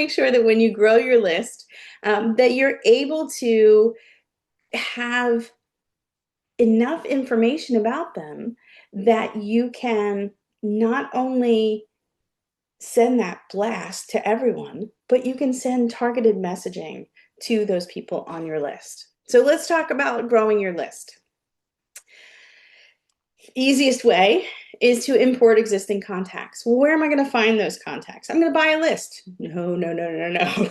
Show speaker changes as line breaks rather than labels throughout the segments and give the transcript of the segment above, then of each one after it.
make sure that when you grow your list, that you're able to have enough information about them that you can not only send that blast to everyone, but you can send targeted messaging to those people on your list. So let's talk about growing your list. Easiest way is to import existing contacts. Well, where am I going to find those contacts? I'm going to buy a list. No, no, no, no, no.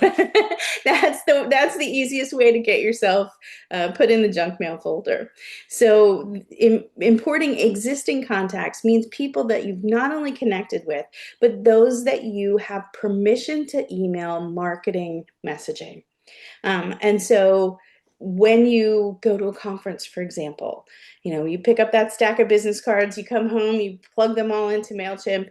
That's the easiest way to get yourself put in the junk mail folder. So importing existing contacts means people that you've not only connected with, but those that you have permission to email marketing messaging. And so when you go to a conference, for example, you pick up that stack of business cards, you come home, you plug them all into Mailchimp.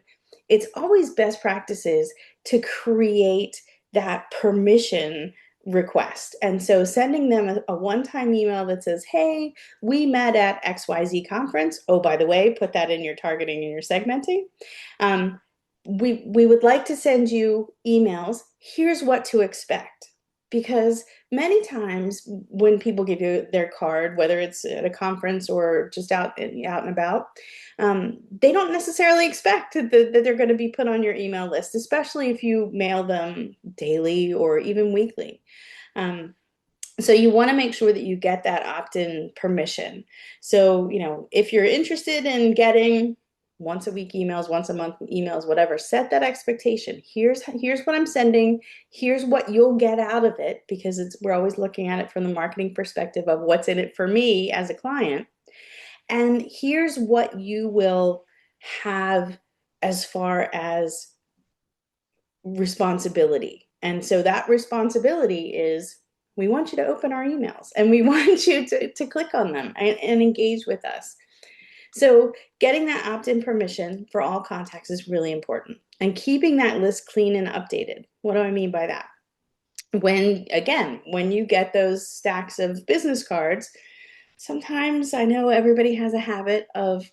It's always best practices to create that permission request. And so sending them a one-time email that says, hey, we met at XYZ conference. Oh, by the way, put that in your targeting and your segmenting. We would like to send you emails. Here's what to expect. Because many times when people give you their card, whether it's at a conference or just out and about, they don't necessarily expect that they're going to be put on your email list, especially if you mail them daily or even weekly. So you want to make sure that you get that opt-in permission. So, if you're interested in getting once a week emails, once a month emails, whatever, set that expectation. Here's what I'm sending. Here's what you'll get out of it, because we're always looking at it from the marketing perspective of what's in it for me as a client. And here's what you will have as far as responsibility. And so that responsibility is, we want you to open our emails and we want you to click on them and engage with us. So getting that opt-in permission for all contacts is really important, and keeping that list clean and updated. What do I mean by that? When you get those stacks of business cards, sometimes I know everybody has a habit of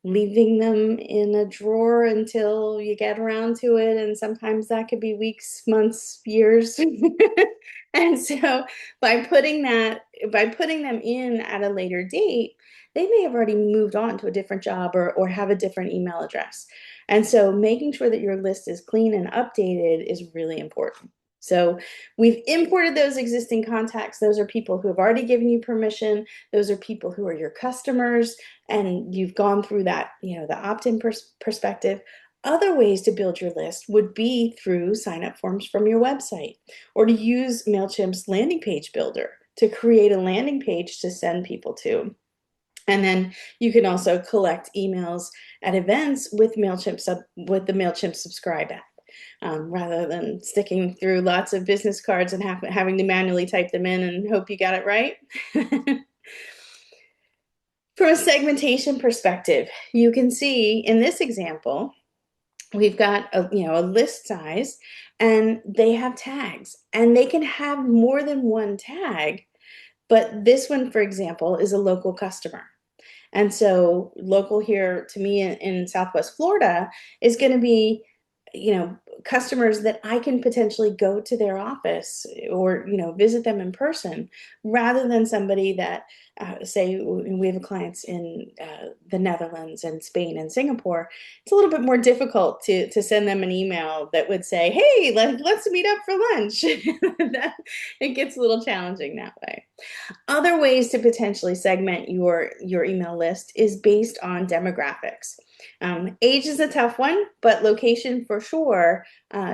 leaving them in a drawer until you get around to it, and sometimes that could be weeks, months, years. And so by putting them in at a later date, they may have already moved on to a different job or have a different email address. And so making sure that your list is clean and updated is really important. So we've imported those existing contacts. Those are people who have already given you permission. Those are people who are your customers, and you've gone through that, the opt-in perspective. Other ways to build your list would be through sign-up forms from your website, or to use Mailchimp's landing page builder to create a landing page to send people to. And then you can also collect emails at events with the Mailchimp Subscribe app, rather than sticking through lots of business cards and having to manually type them in and hope you got it right. From a segmentation perspective, you can see in this example, we've got a list size, and they have tags, and they can have more than one tag. But this one, for example, is a local customer. And so local here to me in Southwest Florida is going to be, customers that I can potentially go to their office or, visit them in person, rather than somebody that, say, we have clients in the Netherlands and Spain and Singapore. It's a little bit more difficult to send them an email that would say, hey, let's meet up for lunch. It gets a little challenging that way. Other ways to potentially segment your email list is based on demographics. Age is a tough one, but location for sure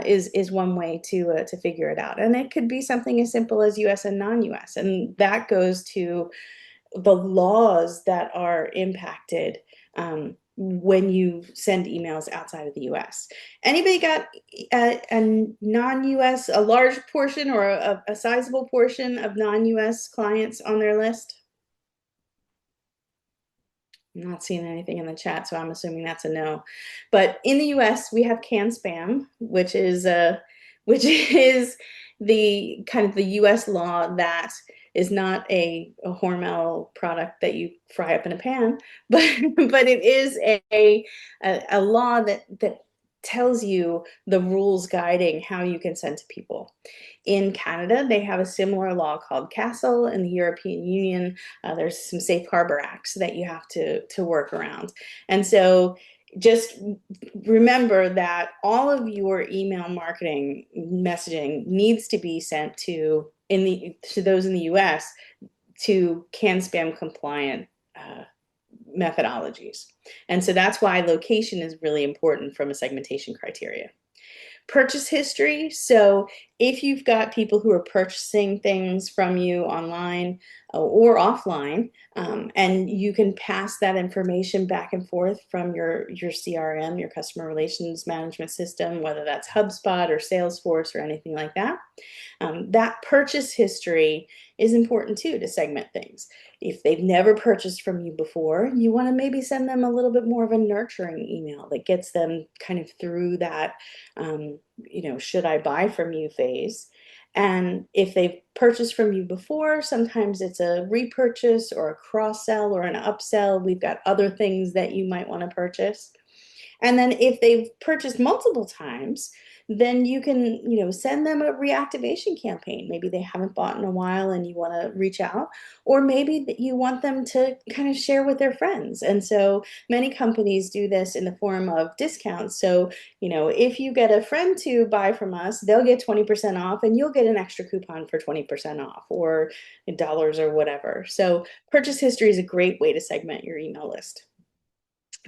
is one way to figure it out. And it could be something as simple as US and non-US. And that goes to the laws that are impacted when you send emails outside of the US. Anybody got a non-US, a large portion or a sizable portion of non-US clients on their list? I'm not seeing anything in the chat, so I'm assuming that's a no. But in the US, we have CAN-SPAM, which is the kind of the US law that is not a Hormel product that you fry up in a pan, but it is a law that tells you the rules guiding how you can send to people. In Canada, they have a similar law called Castle. In the European Union, there's some safe harbor acts that you have to work around. And so just remember that all of your email marketing messaging needs to be sent to those in the US to CAN spam compliant methodologies. And so that's why location is really important from a segmentation criteria. Purchase history. So if you've got people who are purchasing things from you online or offline, and you can pass that information back and forth from your CRM, your customer relations management system, whether that's HubSpot or Salesforce or anything like that, that purchase history is important too to segment things. If they've never purchased from you before, you want to maybe send them a little bit more of a nurturing email that gets them kind of through that, should I buy from you phase. And if they've purchased from you before, sometimes it's a repurchase or a cross sell or an upsell. We've got other things that you might want to purchase. And then if they've purchased multiple times, then you can, send them a reactivation campaign. Maybe they haven't bought in a while and you want to reach out, or maybe that you want them to kind of share with their friends. And so many companies do this in the form of discounts. So, if you get a friend to buy from us, they'll get 20% off and you'll get an extra coupon for 20% off or dollars or whatever. So purchase history is a great way to segment your email list.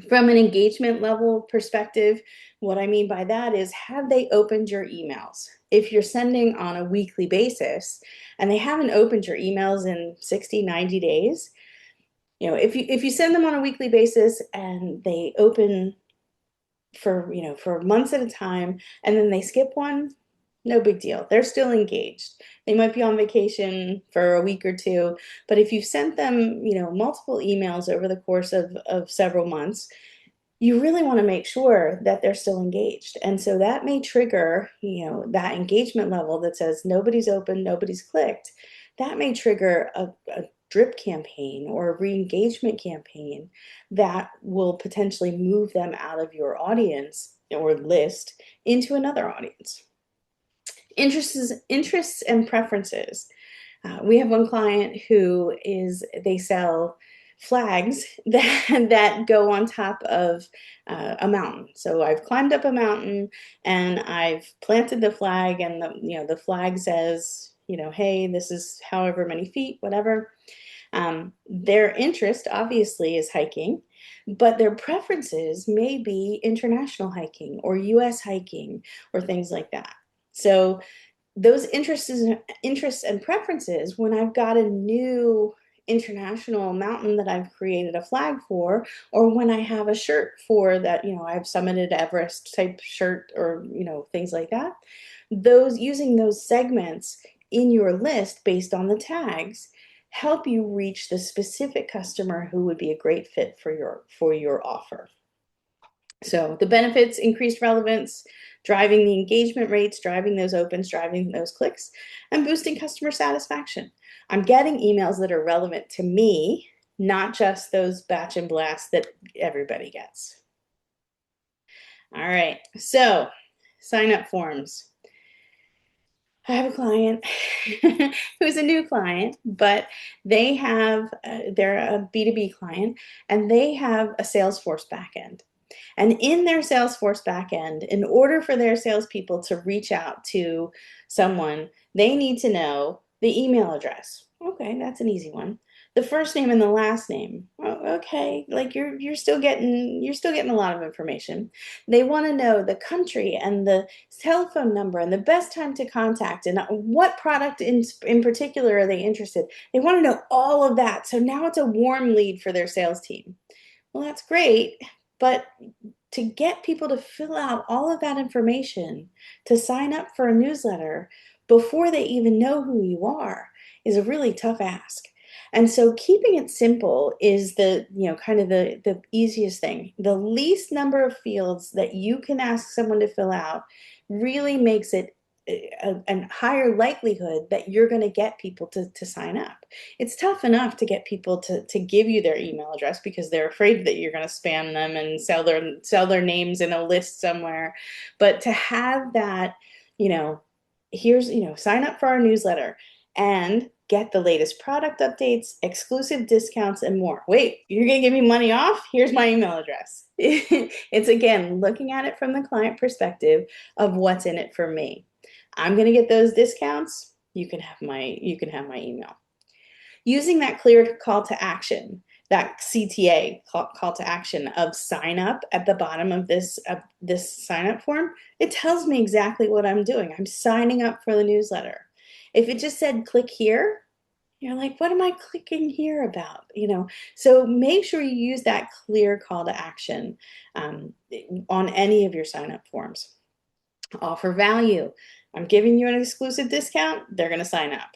From an engagement level perspective, what I mean by that is, have they opened your emails? If you're sending on a weekly basis and they haven't opened your emails in 60, 90 days, if you send them on a weekly basis and they open for months at a time and then they skip one, no big deal. They're still engaged. They might be on vacation for a week or two, but if you've sent them, multiple emails over the course of several months, you really want to make sure that they're still engaged. And so that may trigger, that engagement level that says nobody's open, nobody's clicked. That may trigger a drip campaign or a re-engagement campaign that will potentially move them out of your audience or list into another audience. Interests and preferences. We have one client they sell flags that go on top of a mountain. So I've climbed up a mountain and I've planted the flag, and the flag says, hey, this is however many feet, whatever. Their interest obviously is hiking, but their preferences may be international hiking or US hiking or things like that. So those interests and preferences, when I've got a new international mountain that I've created a flag for, or when I have a shirt for that, I've summited Everest type shirt or, things like that, using those segments in your list based on the tags help you reach the specific customer who would be a great fit for your offer. So the benefits: increased relevance, driving the engagement rates, driving those opens, driving those clicks, and boosting customer satisfaction. I'm getting emails that are relevant to me, not just those batch and blast that everybody gets. All right, so sign up forms. I have a client who's a new client, but they're a B2B client, and they have a Salesforce backend. And in their Salesforce backend, in order for their salespeople to reach out to someone, they need to know the email address. Okay, that's an easy one. The first name and the last name. Oh, okay, like you're still getting a lot of information. They want to know the country and the telephone number and the best time to contact and what product in particular are they interested. They want to know all of that. So now it's a warm lead for their sales team. Well, that's great, but to get people to fill out all of that information to sign up for a newsletter before they even know who you are is a really tough ask. And so keeping it simple is kind of the easiest thing. The least number of fields that you can ask someone to fill out really makes it a higher likelihood that you're going to get people to sign up. It's tough enough to get people to give you their email address because they're afraid that you're going to spam them and sell their names in a list somewhere. But to have that, you know, here's, sign up for our newsletter and get the latest product updates, exclusive discounts, and more. Wait, you're going to give me money off? Here's my email address. It's again looking at it from the client perspective of what's in it for me. I'm going to get those discounts. You can have my email. Using that clear call to action, that CTA, call to action of sign up at the bottom of this sign up form, it tells me exactly what I'm doing. I'm signing up for the newsletter. If it just said click here, you're like, what am I clicking here about? So make sure you use that clear call to action on any of your sign up forms. Offer value. I'm giving you an exclusive discount. They're going to sign up.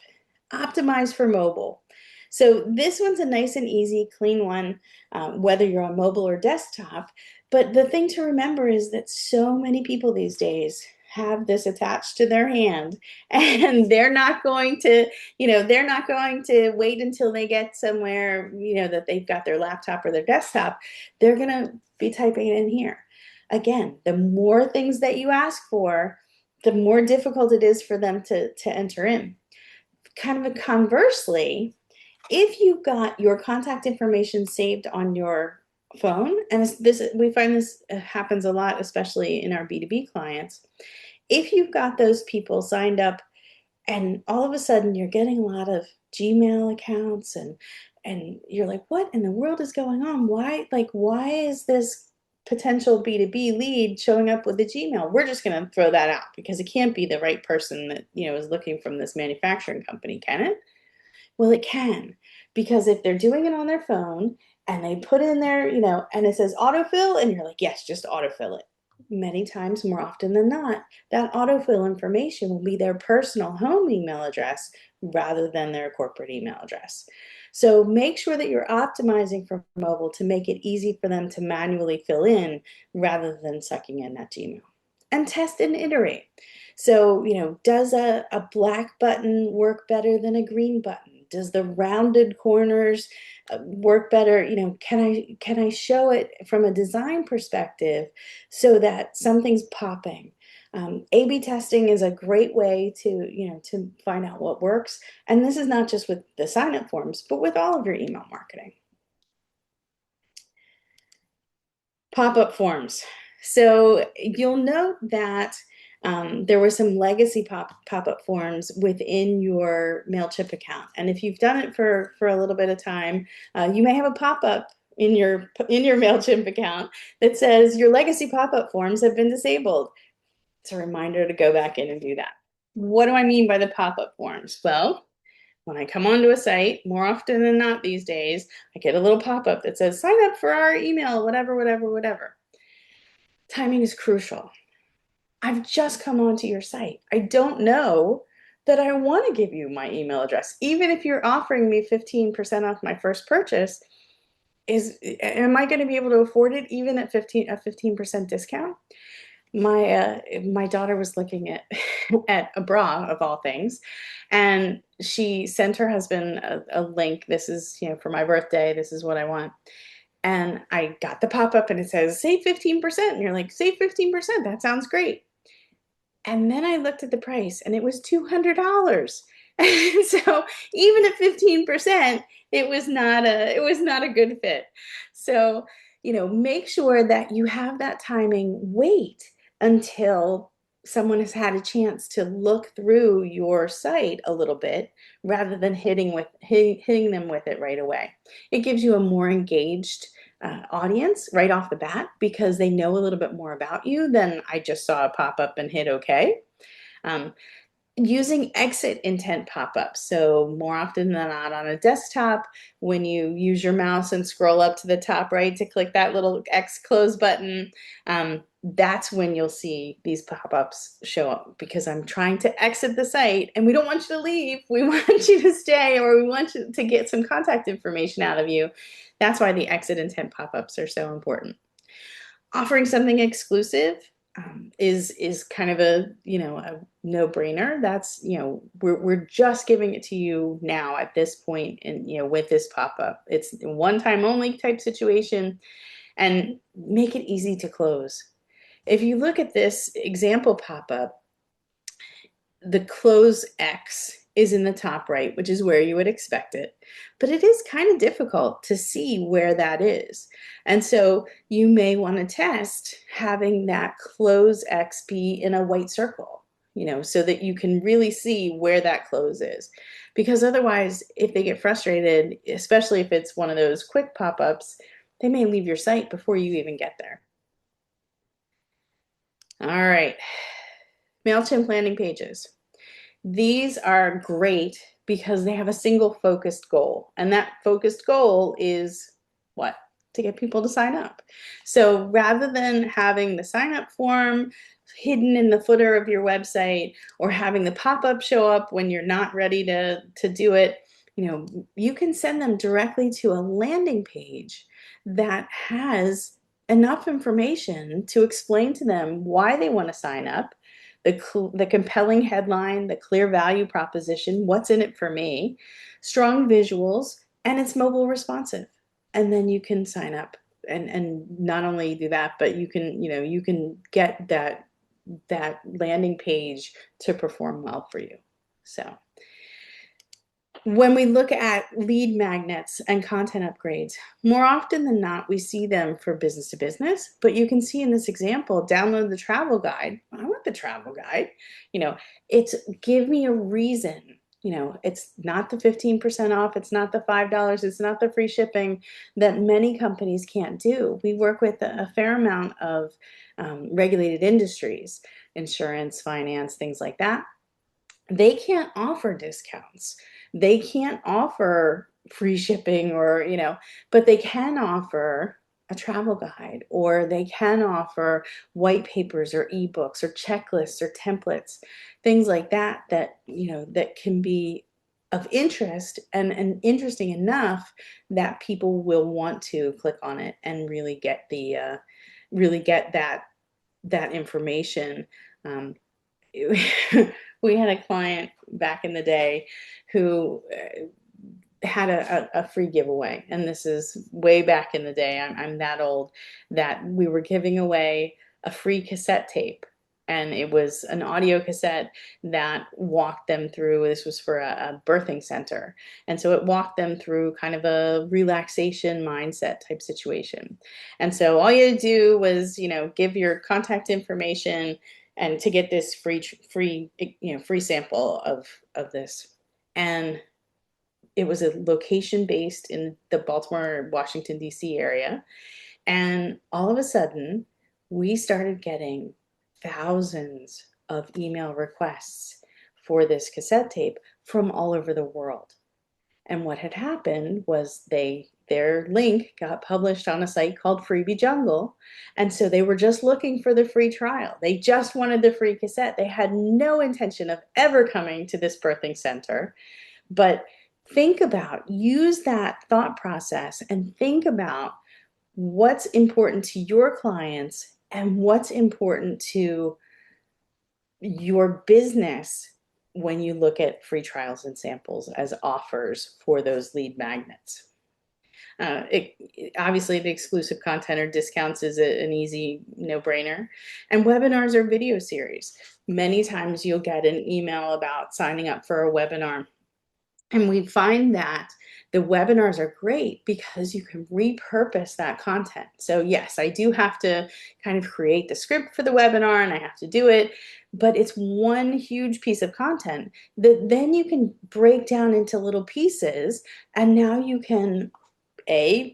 Optimize for mobile. So this one's a nice and easy, clean one, whether you're on mobile or desktop. But the thing to remember is that so many people these days have this attached to their hand, and they're not going to wait until they get somewhere, that they've got their laptop or their desktop. They're going to be typing it in here. Again, the more things that you ask for, the more difficult it is for them to enter in. Kind of conversely, if you've got your contact information saved on your phone, and we find this happens a lot, especially in our B2B clients, if you've got those people signed up and all of a sudden you're getting a lot of Gmail accounts and you're like, what in the world is going on? Why is this potential B2B lead showing up with the Gmail? We're just going to throw that out because it can't be the right person that, is looking from this manufacturing company, can it? Well, it can, because if they're doing it on their phone and they put in their, and it says autofill, and you're like, yes, just autofill it. Many times, more often than not, that autofill information will be their personal home email address rather than their corporate email address. So make sure that you're optimizing for mobile to make it easy for them to manually fill in rather than sucking in that Gmail. And test and iterate. So, does a black button work better than a green button? Does the rounded corners work better? Can I show it from a design perspective so that something's popping? A/B testing is a great way to find out what works. And this is not just with the sign-up forms, but with all of your email marketing. Pop-up forms. So you'll note that there were some legacy pop-up forms within your Mailchimp account. And if you've done it for a little bit of time, you may have a pop-up in your Mailchimp account that says your legacy pop-up forms have been disabled. It's a reminder to go back in and do that. What do I mean by the pop-up forms? Well, when I come onto a site, more often than not these days, I get a little pop-up that says, sign up for our email, whatever, whatever, whatever. Timing is crucial. I've just come onto your site. I don't know that I want to give you my email address. Even if you're offering me 15% off my first purchase, am I going to be able to afford it even at a 15% discount? My daughter was looking at a bra of all things, and she sent her husband a link. This is, for my birthday, this is what I want. And I got the pop-up and it says save 15%. And you're like, save 15%. That sounds great. And then I looked at the price and it was $200. And so even at 15%, it was not a good fit. So, make sure that you have that timing. Wait until someone has had a chance to look through your site a little bit rather than hitting them with it right away. It gives you a more engaged audience right off the bat because they know a little bit more about you than I just saw a pop-up and hit OK. Using exit intent pop-ups. So more often than not on a desktop, when you use your mouse and scroll up to the top right to click that little X close button, that's when you'll see these pop-ups show up because I'm trying to exit the site and we don't want you to leave. We want you to stay, or we want you to get some contact information out of you. That's why the exit intent pop-ups are so important. Offering something exclusive. is kind of a, a no-brainer. That's, we're just giving it to you now at this point, and with this pop-up, it's a one-time only type situation, and make it easy to close. If you look at this example pop-up, the close X is in the top right, which is where you would expect it. But it is kind of difficult to see where that is. And so you may want to test having that close X be in a white circle, so that you can really see where that close is. Because otherwise, if they get frustrated, especially if it's one of those quick pop-ups, they may leave your site before you even get there. All right, Mailchimp landing pages. These are great because they have a single focused goal. And that focused goal is what? To get people to sign up. So rather than having the sign up form hidden in the footer of your website, or having the pop-up show up when you're not ready to do it, you can send them directly to a landing page that has enough information to explain to them why they want to sign up, the compelling headline, the clear value proposition, what's in it for me, strong visuals, and it's mobile responsive. And then you can sign up, and not only do that, but you can get that landing page to perform well for you. So when we look at lead magnets and content upgrades, more often than not, we see them for business to business, but you can see in this example, download the travel guide. I want the travel guide. It's give me a reason. It's not the 15% off. It's not the $5. It's not the free shipping that many companies can't do. We work with a fair amount of regulated industries, insurance, finance, things like that. They can't offer discounts. They can't offer free shipping, or, but they can offer a travel guide, or they can offer white papers or ebooks or checklists or templates, things like that, that can be of interest and interesting enough that people will want to click on it and really get that information. Um, we had a client back in the day who had a free giveaway, and this is way back in the day. I'm that old, that we were giving away a free cassette tape, and it was an audio cassette that walked them through. This was for a birthing center, and so it walked them through kind of a relaxation mindset type situation. And so all you had to do was, give your contact information, and to get this free sample of this. And it was a location based in the Baltimore, Washington, D.C. area. And all of a sudden, we started getting thousands of email requests for this cassette tape from all over the world. And what had happened was their link got published on a site called Freebie Jungle. And so they were just looking for the free trial. They just wanted the free cassette. They had no intention of ever coming to this birthing center. But use that thought process and think about what's important to your clients and what's important to your business when you look at free trials and samples as offers for those lead magnets. Obviously, the exclusive content or discounts is an easy no-brainer. And webinars are video series. Many times you'll get an email about signing up for a webinar. And we find that the webinars are great because you can repurpose that content. So yes, I do have to kind of create the script for the webinar, and I have to do it, but it's one huge piece of content that then you can break down into little pieces, and now you can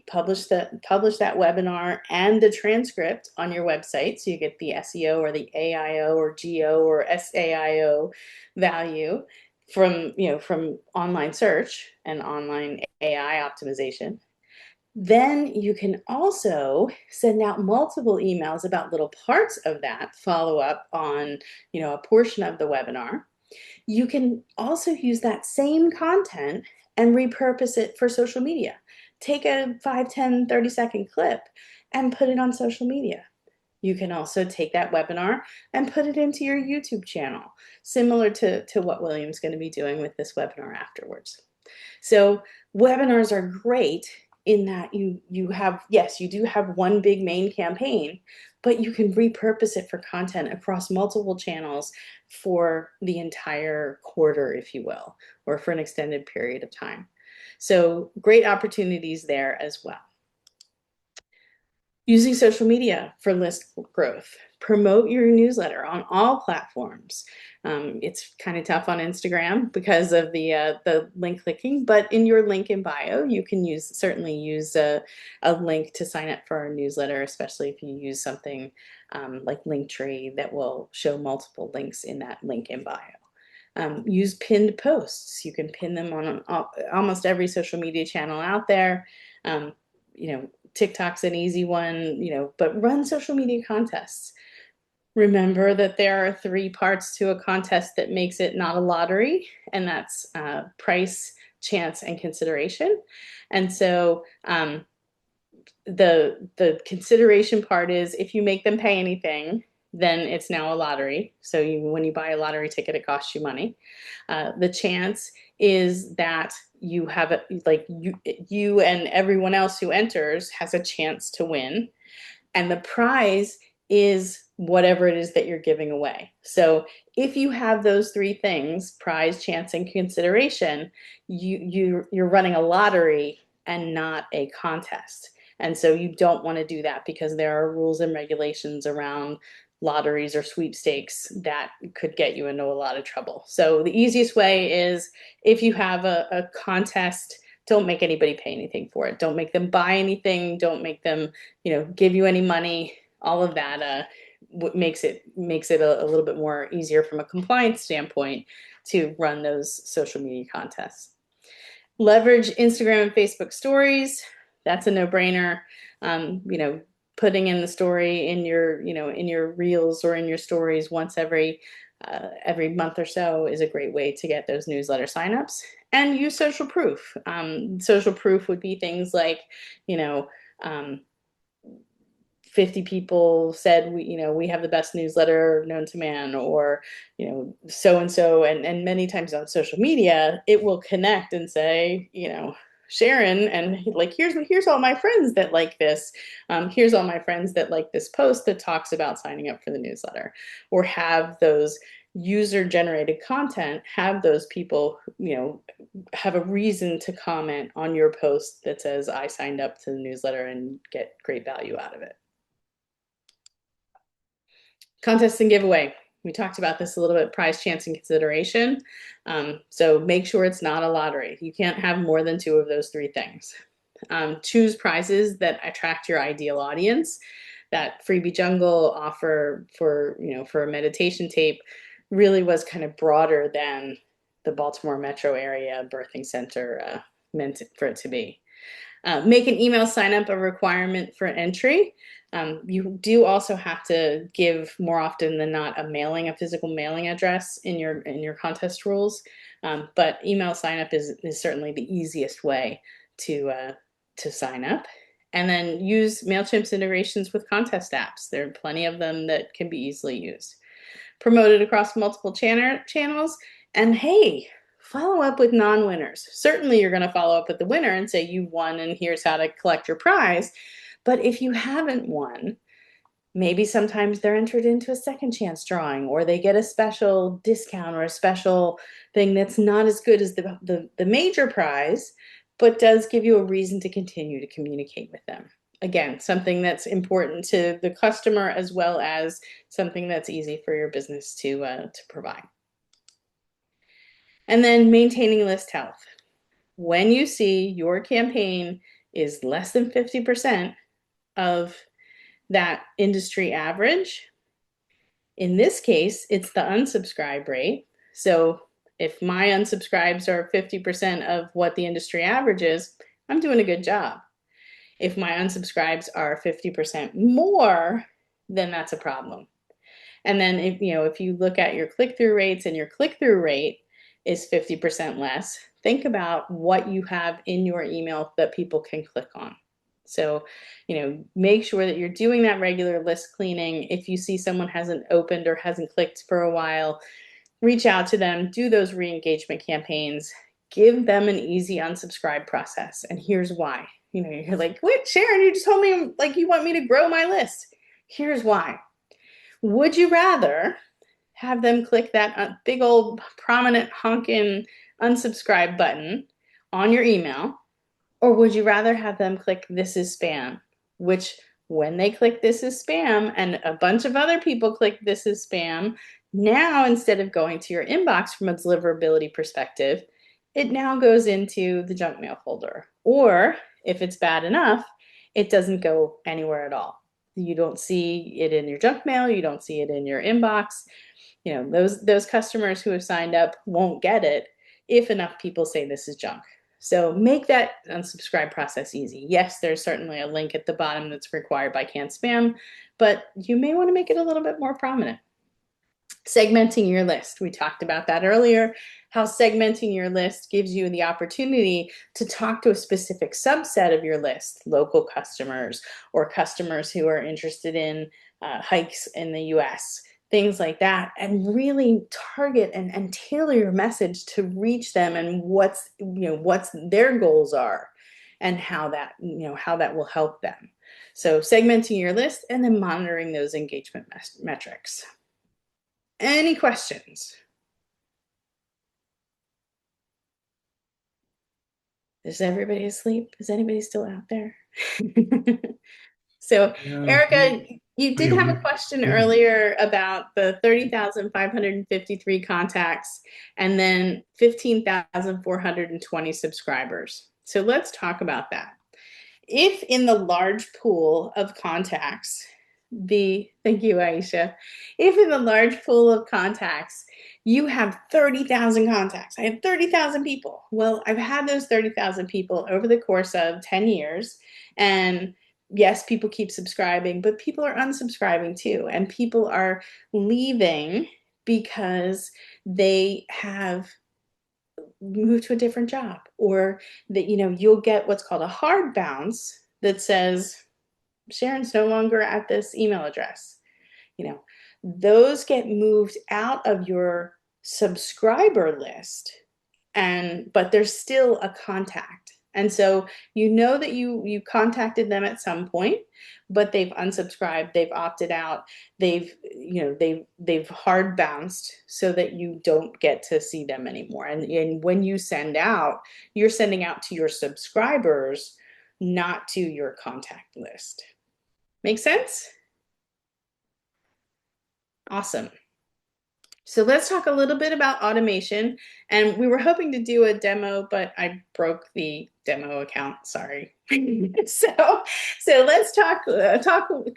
publish that webinar and the transcript on your website, so you get the SEO or the AIO or GO or SAIO value from online search and online AI optimization. Then you can also send out multiple emails about little parts of that follow up on a portion of the webinar. You can also use that same content and repurpose it for social media. Take a 5, 10, 30-second clip and put it on social media. You can also take that webinar and put it into your YouTube channel, similar to what William's going to be doing with this webinar afterwards. So webinars are great in that you have, yes, you do have one big main campaign, but you can repurpose it for content across multiple channels for the entire quarter, if you will, or for an extended period of time. So great opportunities there as well. Using social media for list growth. Promote your newsletter on all platforms. It's kind of tough on Instagram because of the link clicking, but in your link in bio, you can certainly use a link to sign up for our newsletter, especially if you use something like Linktree that will show multiple links in that link in bio. Use pinned posts. You can pin them on almost every social media channel out there. TikTok's an easy one, but run social media contests. Remember that there are 3 parts to a contest that makes it not a lottery, and that's price, chance, and consideration. And so the consideration part is if you make them pay anything, then it's now a lottery. So when you buy a lottery ticket, it costs you money. The chance is that you have you and everyone else who enters has a chance to win, and the prize is whatever it is that you're giving away. So if you have those 3 things, prize, chance, and consideration, you're running a lottery and not a contest. And so you don't want to do that because there are rules and regulations around lotteries or sweepstakes that could get you into a lot of trouble. So the easiest way is if you have a contest, don't make anybody pay anything for it. Don't make them buy anything. Don't make them, give you any money. All of that makes it a little bit more easier from a compliance standpoint to run those social media contests. Leverage Instagram and Facebook stories. That's a no-brainer. Putting in the story in your reels or in your stories once every month or so is a great way to get those newsletter signups. And use social proof. Social proof would be things like, 50 people said we have the best newsletter known to man, or so and so, and many times on social media it will connect and say Sharon, and here's all my friends that like this. Here's all my friends that like this post that talks about signing up for the newsletter, or have those user generated content, have those people have a reason to comment on your post that says I signed up to the newsletter and get great value out of it. Contest and giveaway. We talked about this a little bit, prize, chance, and consideration. So make sure it's not a lottery. You can't have more than 2 of those 3 things. Choose prizes that attract your ideal audience. That Freebie Jungle offer for a meditation tape really was kind of broader than the Baltimore metro area birthing center meant for it to be. Make an email sign up a requirement for entry. You do also have to give more often than not a physical mailing address in your contest rules. But email sign up is certainly the easiest way to sign up. And then use Mailchimp's integrations with contest apps. There are plenty of them that can be easily used. Promote it across multiple channels. And hey, follow up with non-winners. Certainly you're going to follow up with the winner and say you won and here's how to collect your prize. But if you haven't won, maybe sometimes they're entered into a second chance drawing, or they get a special discount or a special thing that's not as good as the major prize, but does give you a reason to continue to communicate with them. Again, something that's important to the customer as well as something that's easy for your business to provide. And then maintaining list health. When you see your campaign is less than 50% of that industry average, in this case, it's the unsubscribe rate. So if my unsubscribes are 50% of what the industry average is, I'm doing a good job. If my unsubscribes are 50% more, then that's a problem. And then if you look at your click-through rates and your click-through rate is 50% less, think about what you have in your email that people can click on. So, make sure that you're doing that regular list cleaning. If you see someone hasn't opened or hasn't clicked for a while, reach out to them, do those re-engagement campaigns, give them an easy unsubscribe process. And here's why. You're like, wait, Sharon, you just told me like you want me to grow my list. Here's why. Would you rather have them click that big old prominent honkin' unsubscribe button on your email, or would you rather have them click this is spam, which when they click this is spam and a bunch of other people click this is spam, now instead of going to your inbox from a deliverability perspective, it now goes into the junk mail folder. Or if it's bad enough, it doesn't go anywhere at all. You don't see it in your junk mail, you don't see it in your inbox. Those customers who have signed up won't get it if enough people say this is junk. So make that unsubscribe process easy. Yes, there's certainly a link at the bottom that's required by CAN-SPAM, but you may want to make it a little bit more prominent. Segmenting your list. We talked about that earlier, how segmenting your list gives you the opportunity to talk to a specific subset of your list, local customers or customers who are interested in hikes in the US, things like that, and really target and tailor your message to reach them and what's their goals are and how that will help them. So segmenting your list and then monitoring those engagement metrics. Any questions? Is everybody asleep? Is anybody still out there? So, Erica, you did have a question earlier about the 30,553 contacts and then 15,420 subscribers. So let's talk about that. If in the large pool of contacts, thank you, Aisha. If in the large pool of contacts, you have 30,000 contacts, I have 30,000 people. Well, I've had those 30,000 people over the course of 10 years. And yes, people keep subscribing, but people are unsubscribing too. And people are leaving because they have moved to a different job, or that, you'll get what's called a hard bounce that says, Sharon's no longer at this email address. Those get moved out of your subscriber list, but there's still a contact. And so that you contacted them at some point, but they've unsubscribed, they've opted out, they've hard bounced so that you don't get to see them anymore. And when you send out, you're sending out to your subscribers, not to your contact list. Make sense? Awesome. So let's talk a little bit about automation. And we were hoping to do a demo, but I broke the demo account. Sorry. So let's talk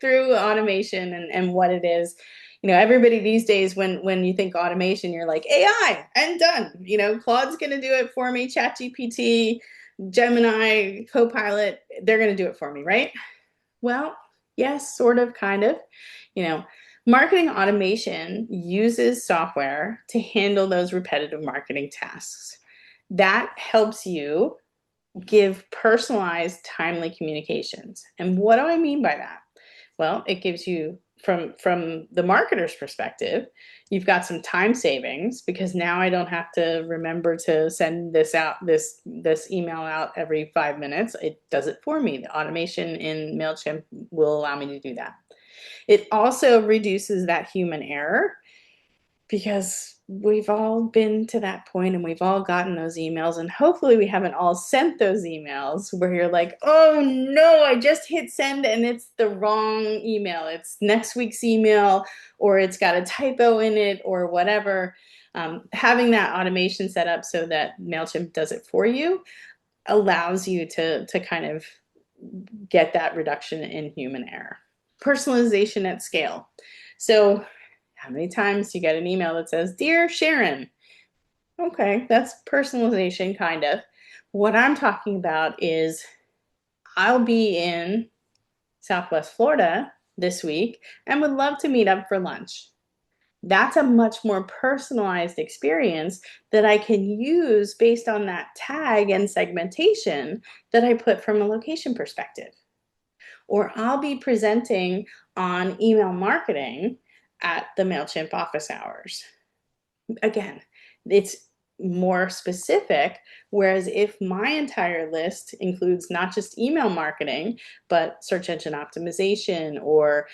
through automation and what it is. Everybody these days, when you think automation, you're like AI and done. Claude's going to do it for me. ChatGPT, Gemini, Copilot, they're going to do it for me, right? Well, yes, sort of, kind of. Marketing automation uses software to handle those repetitive marketing tasks. That helps you give personalized, timely communications. And what do I mean by that? Well, it gives you, from the marketer's perspective, you've got some time savings, because now I don't have to remember to send this email out every 5 minutes. It does it for me. The automation in Mailchimp will allow me to do that. It also reduces that human error, because we've all been to that point and we've all gotten those emails, and hopefully we haven't all sent those emails where you're like, oh no, I just hit send and it's the wrong email. It's next week's email, or it's got a typo in it, or whatever. Having that automation set up so that Mailchimp does it for you allows you to kind of get that reduction in human error. Personalization at scale. So how many times you get an email that says, Dear Sharon? Okay, that's personalization, kind of. What I'm talking about is, I'll be in Southwest Florida this week and would love to meet up for lunch. That's a much more personalized experience that I can use based on that tag and segmentation that I put from a location perspective. or I'll be presenting on email marketing at the Mailchimp office hours. Again, it's more specific. Whereas if my entire list includes not just email marketing, but search engine optimization or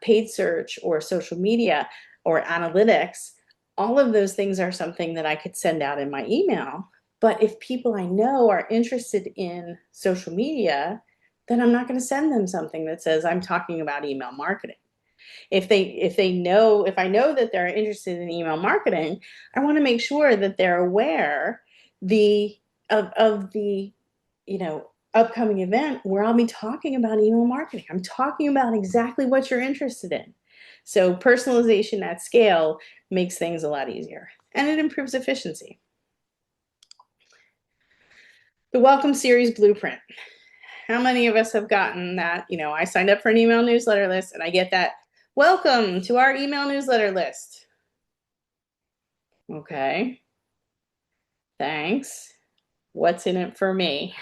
paid search or social media or analytics, all of those things are something that I could send out in my email. But if people I know are interested in social media, then I'm not going to send them something that says I'm talking about email marketing. If I know that they're interested in email marketing, I want to make sure that they're aware the of the upcoming event where I'll be talking about email marketing. I'm talking about exactly what you're interested in. So personalization at scale makes things a lot easier, and it improves efficiency. The welcome series blueprint. How many of us have gotten that, I signed up for an email newsletter list and I get that, welcome to our email newsletter list. Okay, thanks. What's in it for me?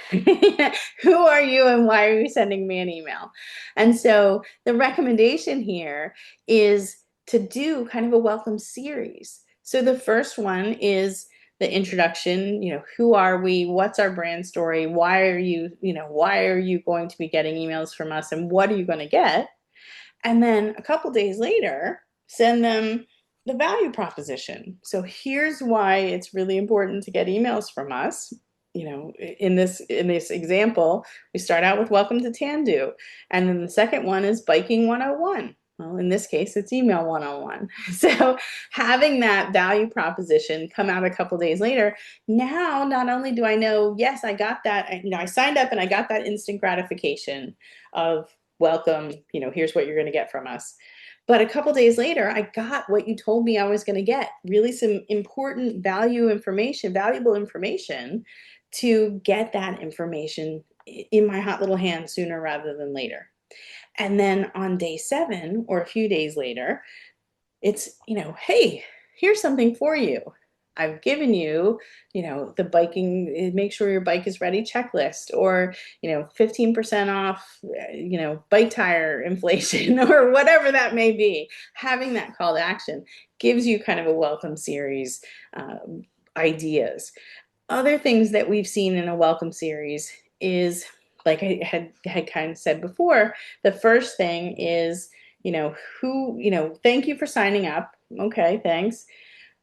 Who are you and why are you sending me an email? And so the recommendation here is to do kind of a welcome series. So the first one is the introduction, who are we? What's our brand story? Why are you going to be getting emails from us and what are you going to get? And then a couple days later, send them the value proposition. So here's why it's really important to get emails from us. In this example, we start out with welcome to Tandu, and then the second one is biking 101. Well, in this case, it's email 101. So having that value proposition come out a couple days later, now not only do I know, yes, I got that, I signed up and I got that instant gratification of welcome, here's what you're going to get from us. But a couple days later, I got what you told me I was going to get, really some important valuable information to get that information in my hot little hand sooner rather than later. And then on day 7 or a few days later, it's, hey, here's something for you. I've given you, the biking, make sure your bike is ready checklist, or, 15% off, bike tire inflation, or whatever that may be. Having that call to action gives you kind of a welcome series ideas. Other things that we've seen in a welcome series is, like I had kind of said before, the first thing is, thank you for signing up. Okay, thanks.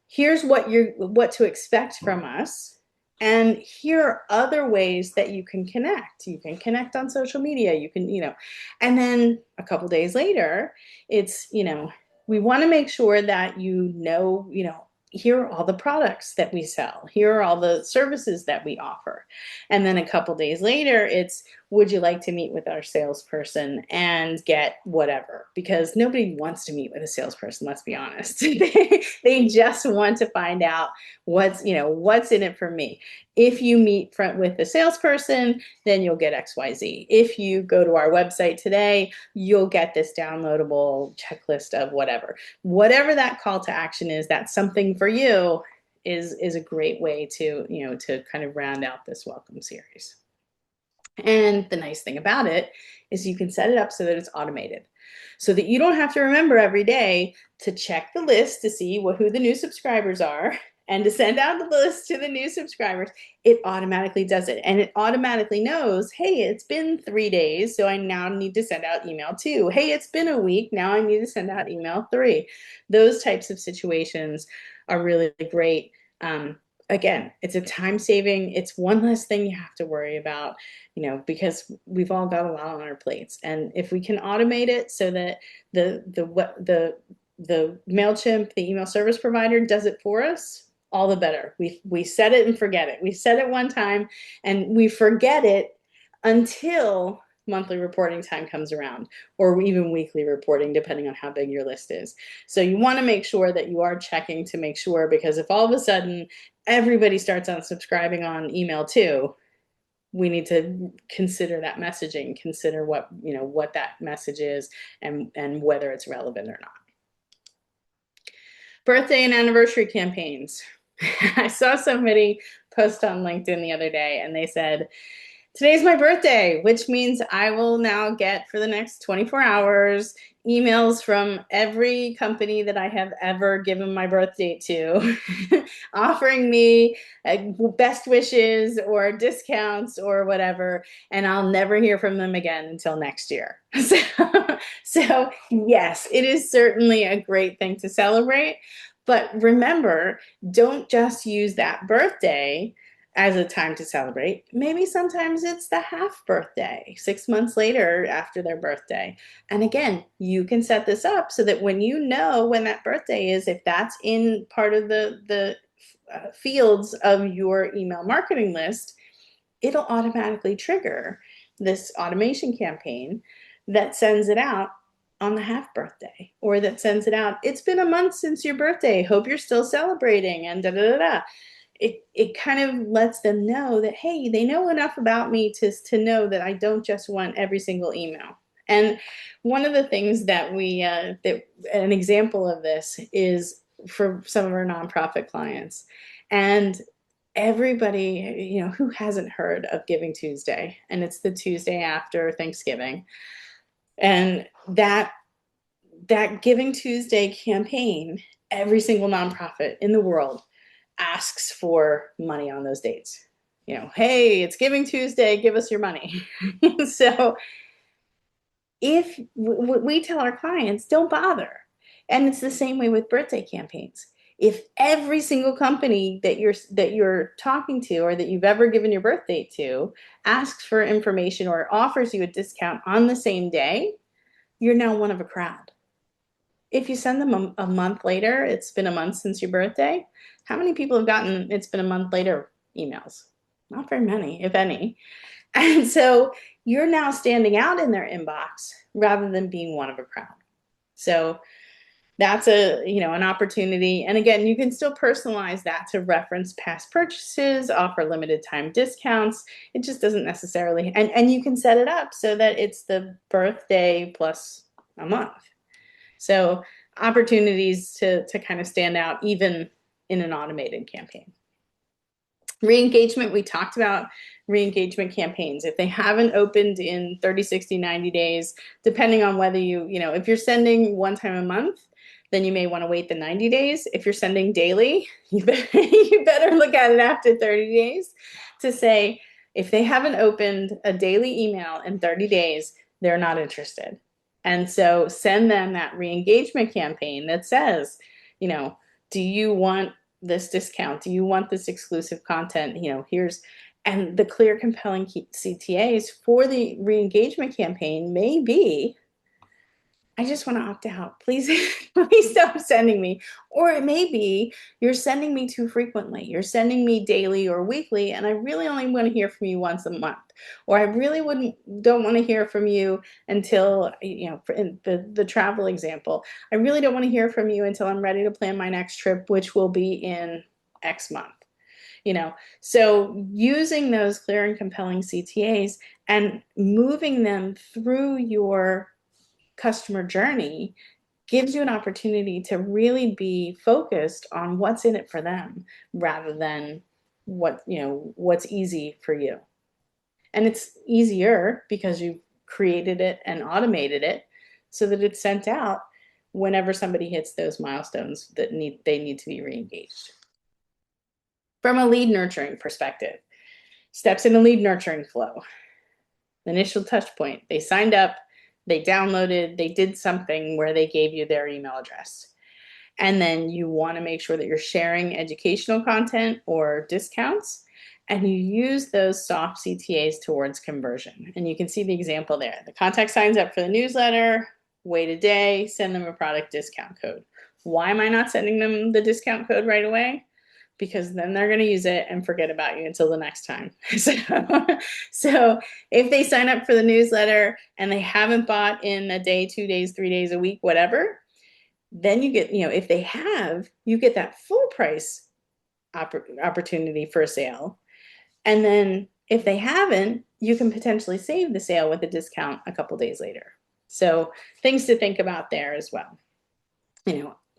Here's what to expect from us. And here are other ways that you can connect. You can connect on social media. You can, and then a couple days later, it's, we want to make sure that here are all the products that we sell. Here are all the services that we offer. And then a couple days later, it's, would you like to meet with our salesperson and get whatever? Because nobody wants to meet with a salesperson, let's be honest. They just want to find out what's in it for me. If you meet with the salesperson, then you'll get XYZ. If you go to our website today, you'll get this downloadable checklist of whatever. Whatever that call to action is, that's something for you, is a great way to, to kind of round out this welcome series. And the nice thing about it is you can set it up so that it's automated, so that you don't have to remember every day to check the list to see who the new subscribers are and to send out the list to the new subscribers. It automatically does it. And it automatically knows, hey, it's been 3 days, so I now need to send out email 2. Hey, it's been a week, now I need to send out email 3. Those types of situations are really great. Again, it's a time saving. It's one less thing you have to worry about, because we've all got a lot on our plates. And if we can automate it so that the Mailchimp, the email service provider, does it for us, all the better. We set it and forget it. We set it one time and we forget it until monthly reporting time comes around, or even weekly reporting, depending on how big your list is. So you want to make sure that you are checking to make sure, because if all of a sudden everybody starts unsubscribing on email too, we need to consider that messaging, consider what that message is, and whether it's relevant or not. Birthday and anniversary campaigns. I saw somebody post on LinkedIn the other day and they said, Today's my birthday, which means I will now get for the next 24 hours emails from every company that I have ever given my birthday to, offering me best wishes or discounts or whatever, and I'll never hear from them again until next year. So yes, it is certainly a great thing to celebrate. But remember, don't just use that birthday as a time to celebrate. Maybe sometimes it's the half birthday, 6 months later after their birthday. And again, you can set this up so that when you know when that birthday is, if that's in part of the fields of your email marketing list, it'll automatically trigger this automation campaign that sends it out on the half birthday, or that sends it out, it's been a month since your birthday, hope you're still celebrating, and da da da da. It kind of lets them know that, hey, they know enough about me to know that I don't just want every single email. And one of the things that that an example of this is for some of our nonprofit clients. And everybody, who hasn't heard of Giving Tuesday? And it's the Tuesday after Thanksgiving. And that Giving Tuesday campaign, every single nonprofit in the world asks for money on those dates. Hey, it's Giving Tuesday, give us your money. So if we tell our clients, don't bother. And it's the same way with birthday campaigns. If every single company that you're talking to or that you've ever given your birthday to asks for information or offers you a discount on the same day, you're now one of a crowd. If you send them a month later, it's been a month since your birthday, how many people have gotten it's been a month later emails? Not very many, if any. And so you're now standing out in their inbox rather than being one of a crowd. So that's an opportunity. And again, you can still personalize that to reference past purchases, offer limited time discounts. It just doesn't necessarily, and you can set it up so that it's the birthday plus a month. So opportunities to kind of stand out even in an automated campaign. Re-engagement, we talked about re-engagement campaigns. If they haven't opened in 30, 60, 90 days, depending on whether if you're sending one time a month, then you may want to wait the 90 days. If you're sending daily, you better look at it after 30 days to say, if they haven't opened a daily email in 30 days, they're not interested. And so send them that re-engagement campaign that says, do you want this discount? Do you want this exclusive content? And the clear, compelling CTAs for the re-engagement campaign may be, I just want to opt out. Please, please stop sending me. Or it may be, you're sending me too frequently. You're sending me daily or weekly, and I really only want to hear from you once a month. Or I really don't want to hear from you until, in the travel example, I really don't want to hear from you until I'm ready to plan my next trip, which will be in X month. So using those clear and compelling CTAs and moving them through your customer journey gives you an opportunity to really be focused on what's in it for them rather than what's easy for you. And it's easier because you've created it and automated it so that it's sent out whenever somebody hits those milestones that they need to be re-engaged. From a lead nurturing perspective, steps in the lead nurturing flow. Initial touch point, they signed up, they downloaded, they did something where they gave you their email address. And then you want to make sure that you're sharing educational content or discounts, and you use those soft CTAs towards conversion. And you can see the example there. The contact signs up for the newsletter, wait a day, send them a product discount code. Why am I not sending them the discount code right away? Because then they're going to use it and forget about you until the next time. So if they sign up for the newsletter and they haven't bought in a day, 2 days, 3 days, a week, whatever, then you get, if they have, you get that full price opportunity for a sale. And then if they haven't, you can potentially save the sale with a discount a couple days later. So things to think about there as well.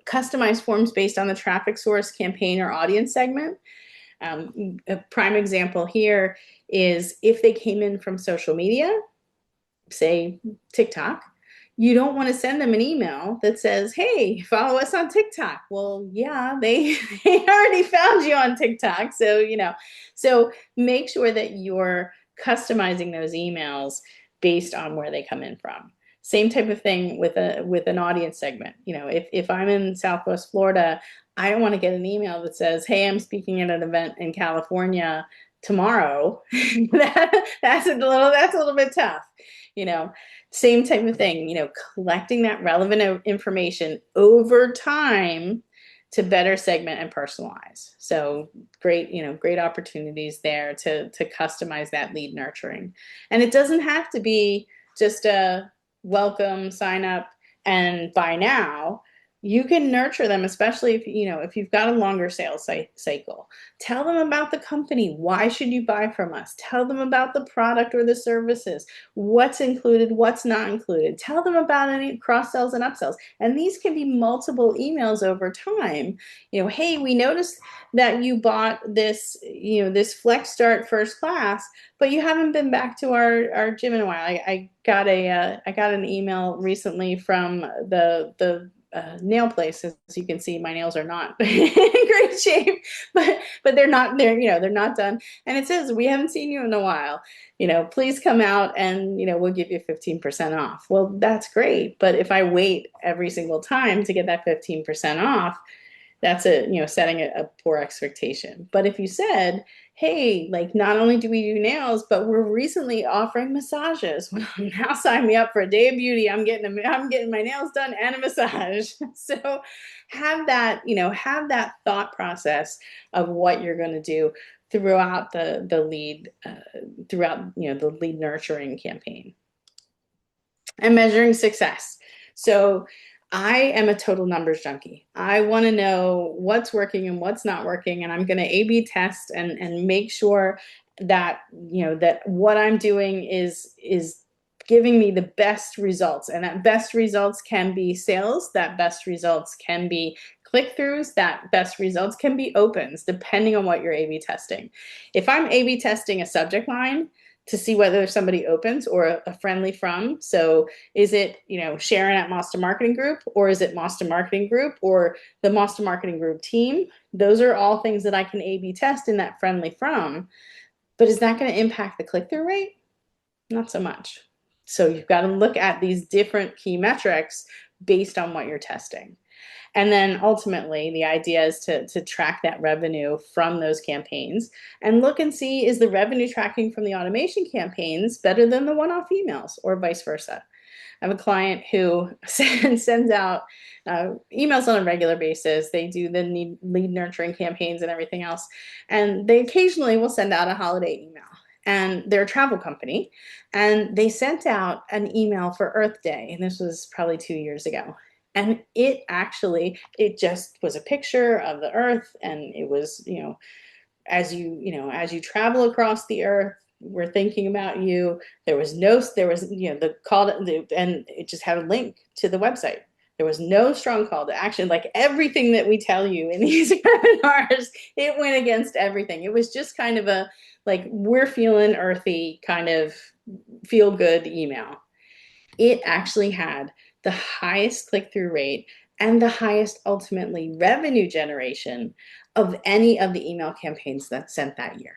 Customize forms based on the traffic source, campaign, or audience segment. A prime example here is if they came in from social media, say TikTok, you don't want to send them an email that says, hey, follow us on TikTok. Well, yeah, they already found you on TikTok. So, so make sure that you're customizing those emails based on where they come in from. Same type of thing with an audience segment. If I'm in Southwest Florida, I don't want to get an email that says, hey, I'm speaking at an event in California tomorrow. That's a little bit tough. you know Same type of thing, collecting that relevant information over time to better segment and personalize. So great opportunities there to customize that lead nurturing. And it doesn't have to be just a welcome, sign up, and buy now. You can nurture them, especially if you've got a longer sales cycle. Tell them about the company. Why should you buy from us? Tell them about the product or the services. What's included, what's not included. Tell them about any cross sells and upsells. And these can be multiple emails over time. Hey, we noticed that you bought this Flex Start First Class, but you haven't been back to our gym in a while. I got an email recently from the nail place. As you can see, my nails are not in great shape, but they're not done. And it says, we haven't seen you in a while. Please come out and, we'll give you 15% off. Well, that's great. But if I wait every single time to get that 15% off, that's setting a poor expectation. But if you said, hey, like, not only do we do nails, but we're recently offering massages. Well, now sign me up for a day of beauty. I'm getting my nails done and a massage. So have that thought process of what you're going to do throughout the lead the lead nurturing campaign. And measuring success. So I am a total numbers junkie. I want to know what's working and what's not working, and I'm going to A/B test and make sure that that what I'm doing is giving me the best results. And that best results can be sales, that best results can be click-throughs, that best results can be opens, depending on what you're A/B testing. If I'm A/B testing a subject line to see whether somebody opens or a friendly from. So is it, Sharon at Mostyn Marketing Group, or is it Mostyn Marketing Group or the Mostyn Marketing Group team? Those are all things that I can A/B test in that friendly from. But is that going to impact the click-through rate? Not so much. So you've got to look at these different key metrics based on what you're testing. And then ultimately, the idea is to track that revenue from those campaigns and look and see, is the revenue tracking from the automation campaigns better than the one-off emails, or vice versa? I have a client who sends out emails on a regular basis. They do the lead nurturing campaigns and everything else. And they occasionally will send out a holiday email. And they're a travel company. And they sent out an email for Earth Day. And this was probably 2 years ago. And it just was a picture of the earth, and it was, as you travel across the earth, we're thinking about you. There was the call and it just had a link to the website. There was no strong call to action. Like everything that we tell you in these webinars, it went against everything. It was just kind of a, like, we're feeling earthy kind of feel good email. It actually had the highest click-through rate and the highest ultimately revenue generation of any of the email campaigns that sent that year.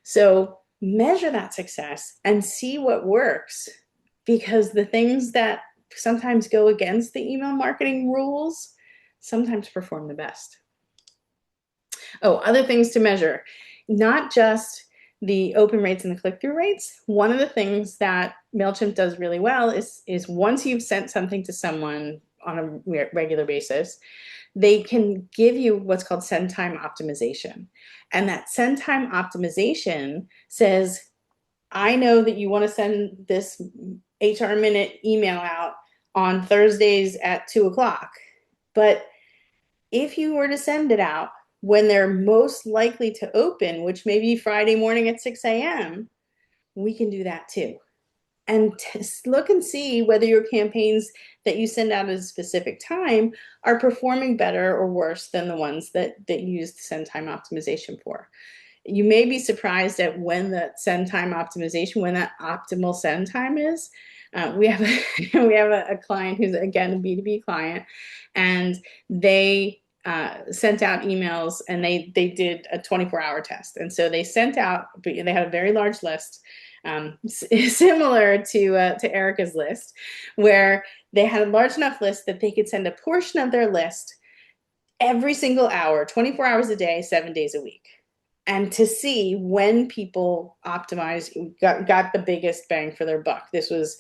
So measure that success and see what works, because the things that sometimes go against the email marketing rules sometimes perform the best. Oh, other things to measure, not just the open rates and the click-through rates. One of the things that Mailchimp does really well is once you've sent something to someone on a regular basis, they can give you what's called send time optimization. And that send time optimization says, I know that you want to send this HR Minute email out on Thursdays at 2:00. But if you were to send it out when they're most likely to open, which may be Friday morning at 6 a.m., we can do that too. and look and see whether your campaigns that you send out at a specific time are performing better or worse than the ones that you use the send time optimization for. You may be surprised at when the send time optimization, when that optimal send time is. We have we have a client who's again a B2B client, and they sent out emails, and they did a 24-hour test, and so they sent out. They had a very large list, similar to Erica's list, where they had a large enough list that they could send a portion of their list every single hour, 24 hours a day, 7 days a week, and to see when people optimized, got the biggest bang for their buck. This was,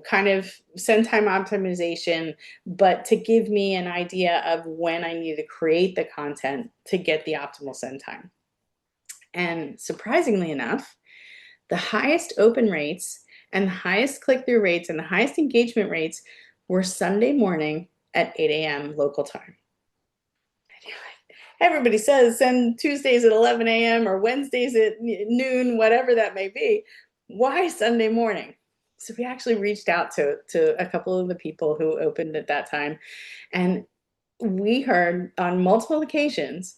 kind of send time optimization, but to give me an idea of when I need to create the content to get the optimal send time. And surprisingly enough, the highest open rates and the highest click-through rates and the highest engagement rates were Sunday morning at 8 a.m. local time. Everybody says send Tuesdays at 11 a.m. or Wednesdays at noon, whatever that may be. Why Sunday morning? So we actually reached out to a couple of the people who opened at that time, and we heard on multiple occasions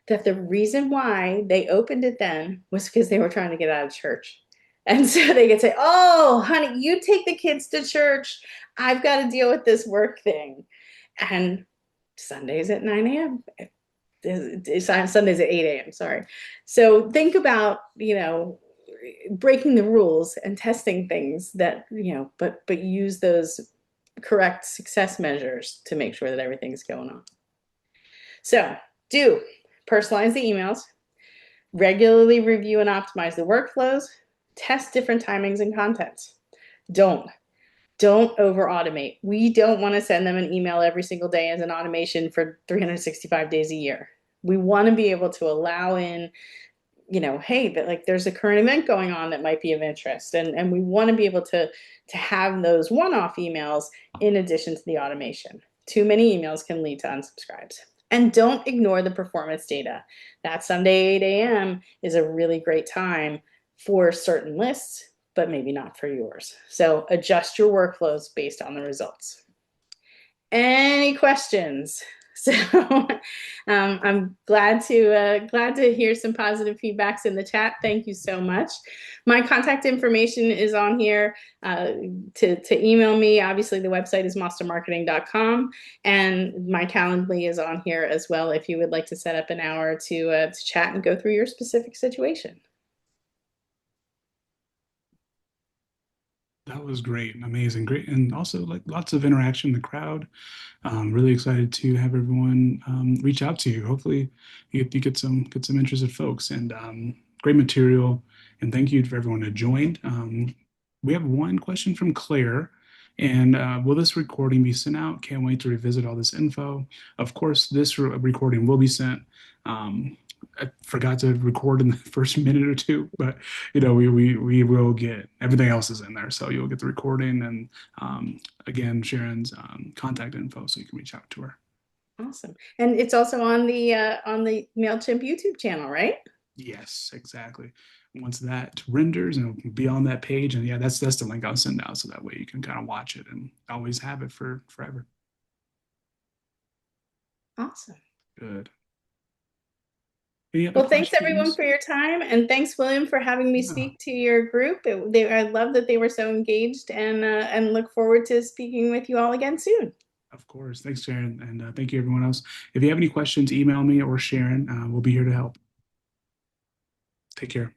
that the reason why they opened it then was because they were trying to get out of church. And so they could say, "Oh, honey, you take the kids to church. I've got to deal with this work thing." And Sundays at 9 a.m. Sundays at 8 a.m. Sorry. So think about, breaking the rules and testing things that, but use those correct success measures to make sure that everything's going on. So do personalize the emails, regularly review and optimize the workflows, test different timings and contents. Don't over automate. We don't want to send them an email every single day as an automation for 365 days a year. We want to be able to allow in, hey, that like there's a current event going on that might be of interest. And we want to be able to have those one-off emails in addition to the automation. Too many emails can lead to unsubscribes. And don't ignore the performance data. That Sunday 8 a.m. is a really great time for certain lists, but maybe not for yours. So adjust your workflows based on the results. Any questions? So I'm glad to hear some positive feedbacks in the chat. Thank you so much. My contact information is on here to email me. Obviously, the website is monstermarketing.com, and my Calendly is on here as well if you would like to set up an hour to chat and go through your specific situation.
That was great and amazing. Great. And also like lots of interaction in the crowd. Really excited to have everyone reach out to you. Hopefully you get some interested folks, and great material. And thank you for everyone who joined. We have one question from Claire. And will this recording be sent out? Can't wait to revisit all this info. Of course, this recording will be sent. I forgot to record in the first minute or two, but we will get everything else is in there, so you'll get the recording and again Sharon's contact info, so you can reach out to her.
Awesome, and it's also on the Mailchimp YouTube channel, right?
Yes, exactly. Once that renders, and it'll be on that page, and yeah, that's the link I'll send out, so that way you can kind of watch it and always have it for forever.
Awesome.
Good.
Well, thanks everyone for your time, and thanks William for having me speak to your group. I love that they were so engaged, and look forward to speaking with you all again soon.
Of course. Thanks, Sharon, and thank you everyone else. If you have any questions, email me or Sharon. We'll be here to help. Take care.